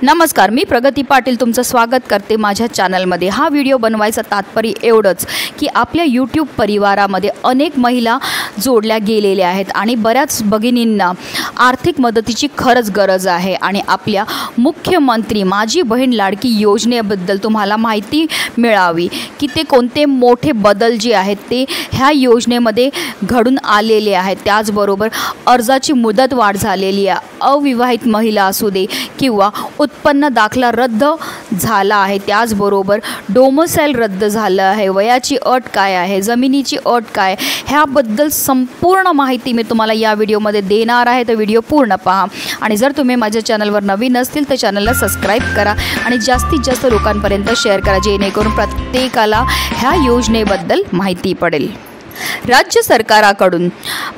नमस्कार, मी प्रगती पाटील तुमचं स्वागत करते माझ्या चॅनलमध्ये। हा व्हिडिओ बनवायचं तात्पर्य एवढंच की आपल्या YouTube परिवारामध्ये अनेक महिला जोडल्या गेलेल्या आहेत आणि बऱ्याच भगिनींना आर्थिक मदतीची खरंच गरज आहे आणि आपल्या मुख्यमंत्री माझी बहीण लाडकी योजनेबद्दल तुम्हाला माहिती मिळावी की ते कोणते मोठे बदल जे आहेत ते ह्या योजनेमध्ये घडून आलेले आहेत। त्याचबरोबर अर्जाची मुदत वाढ झालेली आहे, अविवाहित महिला असू दे किंवा उत्पन्न दाखला रद्द झाला आहे, त्याचबरोबर डोमिसाइल रद्द झालं आहे, वयाची अट काय आहे, जमिनीची अट काय, ह्याबद्दल संपूर्ण माहिती मी तुम्हाला या व्हिडिओमध्ये देणार आहे। तर व्हिडिओ पूर्ण पहा आणि जर तुम्ही माझ्या चॅनलवर नवीन असतील तर चॅनलला सबस्क्राइब करा आणि जास्तीत जास्त लोकांपर्यंत शेअर करा जेणेकरून प्रत्येकाला ह्या योजनेबद्दल माहिती पडेल। राज्य सरकाराकडून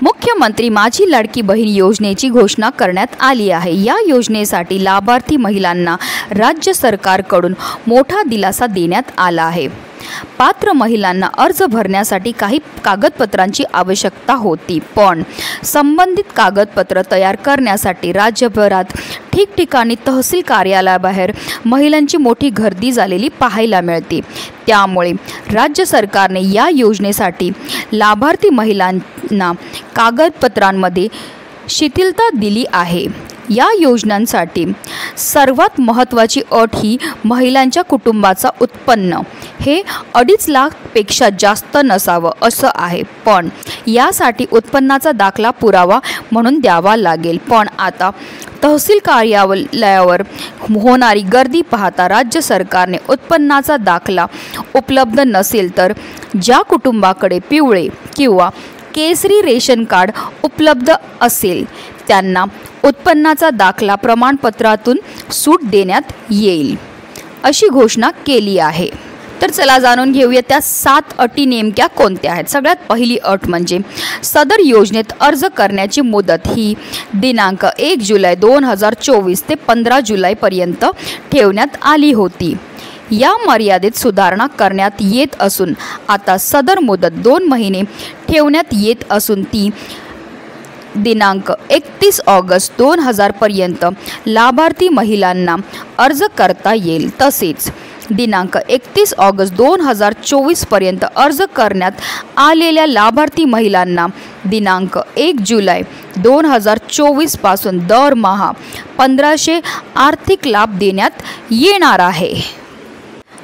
मुख्यमंत्री माझी लाडकी बहीण योजनेची घोषणा करण्यात आली आहे। या योजनेसाठी लाभार्थी महिलांना राज्य सरकारकडून मोठा दिलासा देण्यात आला आहे। पात्र महिलांना अर्ज भरण्यासाठी काही कागदपत्रांची आवश्यकता होती, पण संबंधित कागदपत्र तयार करण्यासाठी राज्यभरात ठिकठिकाणी तहसील कार्यालयाबाहेर महिलांची मोठी गर्दी झालेली पाहायला मिळते। त्यामुळे राज्य सरकारने या योजनेसाठी लाभार्थी महिलांना कागदपत्रांमध्ये शिथिलता दिली आहे। या योजनांसाठी सर्वात महत्त्वाची अट ही महिलांच्या कुटुंबाचा उत्पन्न हे 2.5 लाखपेक्षा जास्त नसावं असं आहे, पण यासाठी उत्पन्नाचा दाखला पुरावा म्हणून द्यावा लागेल। पण आता तहसील कार्यालयावर होणारी गर्दी पाहता राज्य सरकारने उत्पन्नाचा दाखला उपलब्ध नसेल तर ज्या कुटुंबाकडे पिवळे किंवा केसरी रेशन कार्ड उपलब्ध असेल त्यांना उत्पन्नाचा दाखला प्रमाणपत्रातून सूट देण्यात येईल अशी घोषणा केली आहे। तर चला जाणून घेऊया त्या 7 अटी नेमक्या कोणत्या आहेत। सगळ्यात पहिली अट म्हणजे सदर योजनेत अर्ज करण्याची मुदत ही दिनांक 1 जुलै 2024 ते 15 जुलैपर्यंत ठेवण्यात आली होती। या मर्यादेत सुधारणा करण्यात येत असून आता सदर मुदत 2 महिने ठेवण्यात येत असून ती दिनांक 31 ऑगस्ट 2000 पर्यंत लाभार्थी महिलांना अर्ज करता येईल। तसेच दिनांक 31 ऑगस्ट 2024 पर्यंत अर्ज करण्यात आलेल्या लाभार्थी महिलांना दिनांक 1 जुलै 2024 पासून दरमहा 1500 आर्थिक लाभ देण्यात येणार आहे।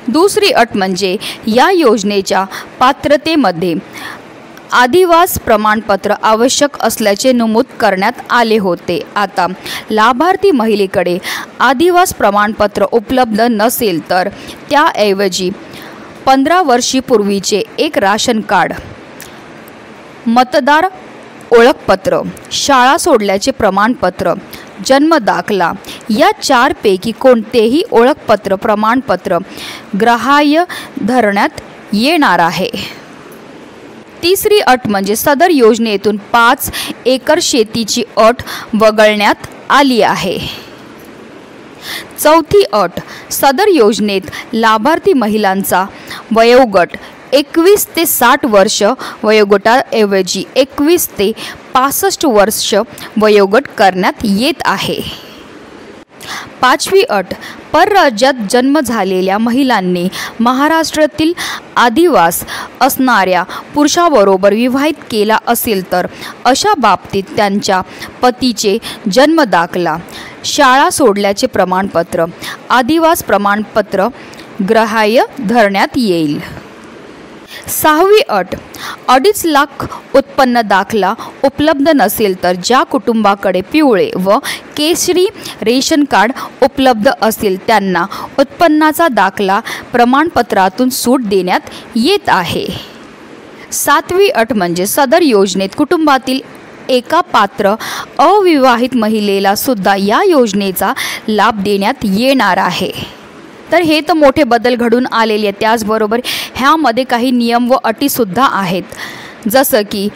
दुसरी अट म्हणजे या योजनेच्या पात्रतेमध्ये आदिवास प्रमाणपत्र आवश्यक असल्याचे नमूद करण्यात आले होते। आता लाभार्थी महिलेकडे आदिवास प्रमाणपत्र उपलब्ध नसेल तर त्याऐवजी 15 वर्षापूर्वीचे एक राशन कार्ड, मतदार ओळखपत्र, शाळा सोडल्याचे प्रमाणपत्र, जन्म दाखला या 4 पैकी कोणतेही ओळखपत्र प्रमाणपत्र ग्राह्य धरण्यात येणार आहे। तिसरी अट म्हणजे सदर योजनेतून 5 एकर शेतीची अट वगळण्यात आली आहे। चौथी अट सदर योजनेत लाभार्थी महिलांचा वयोगट 21 ते 60 वर्ष वयोगटाऐवजी 21 ते 65 वर्ष वयोगट करण्यात येत आहे। पाचवी अट परराज्यात जन्म झालेल्या महिलांनी महाराष्ट्रातील आदिवास असणाऱ्या पुरुषाबरोबर विवाहित केला असेल तर अशा बाबतीत त्यांच्या पतीचे जन्म दाखला, शाळा सोडल्याचे प्रमाणपत्र, आदिवास प्रमाणपत्र ग्राह्य धरण्यात येईल। 6वी अट 2.5 लाख उत्पन्न दाखला उपलब्ध नसेल तर ज्या कुटुंबाकडे पिवळे व केशरी रेशन कार्ड उपलब्ध असेल त्यांना उत्पन्नाचा दाखला प्रमाणपत्रातून सूट देण्यात येत आहे। 7वी अट म्हणजे सदर योजनेत कुटुंबातील एका पात्र अविवाहित महिलेला सुद्धा या योजनेचा लाभ देण्यात येणार आहे। तर हे तर मोठे बदल घडून आलेले आहेत। त्याचबरोबर ह्यामध्ये काही नियम व अटीसुद्धा आहेत, जसं की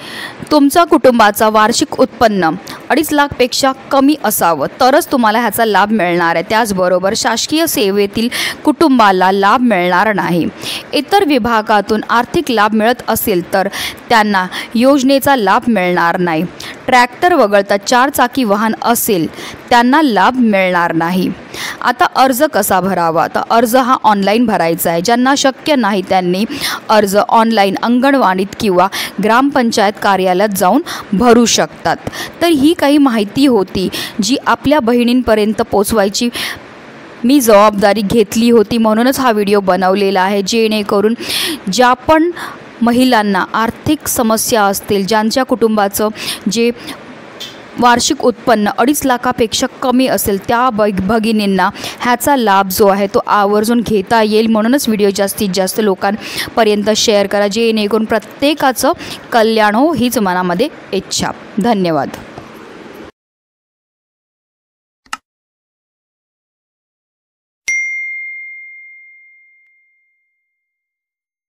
तुमचा कुटुंबाचा वार्षिक उत्पन्न 2.5 लाखपेक्षा कमी असावं तरच तुम्हाला ह्याचा लाभ मिळणार आहे। त्याचबरोबर शासकीय सेवेतील कुटुंबाला लाभ मिळणार नाही। इतर विभागातून आर्थिक लाभ मिळत असेल तर त्यांना योजनेचा लाभ मिळणार नाही। ट्रॅक्टर वगळता 4 चाकी वाहन असेल त्यांना लाभ मिळणार नाही। आता अर्ज कसा भरावा? तर अर्ज हा ऑनलाईन भरायचा आहे. ज्यांना शक्य नाही त्यांनी अर्ज ऑनलाईन अंगणवाडीत किंवा ग्रामपंचायत कार्यालयात जाऊन भरू शकतात. तर ही काही माहिती होती जी आपल्या बहिणींपर्यंत पोचवायची मी जबाबदारी घेतली होती, म्हणूनच हा व्हिडिओ बनवलेला आहे. जेणेकरून ज्या पण महिलांना आर्थिक समस्या असतील, ज्यांच्या कुटुंबाचं जे वार्षिक उत्पन्न 2.5 लाखापेक्षा कमी असेल, त्या भगिनींना ह्याचा लाभ जो आहे तो आवर्जून घेता येईल. म्हणूनच व्हिडिओ जास्तीत जास्त लोकांपर्यंत शेअर करा, जेणेकरून प्रत्येकाचं कल्याण हो हीच मनामध्ये इच्छा. धन्यवाद.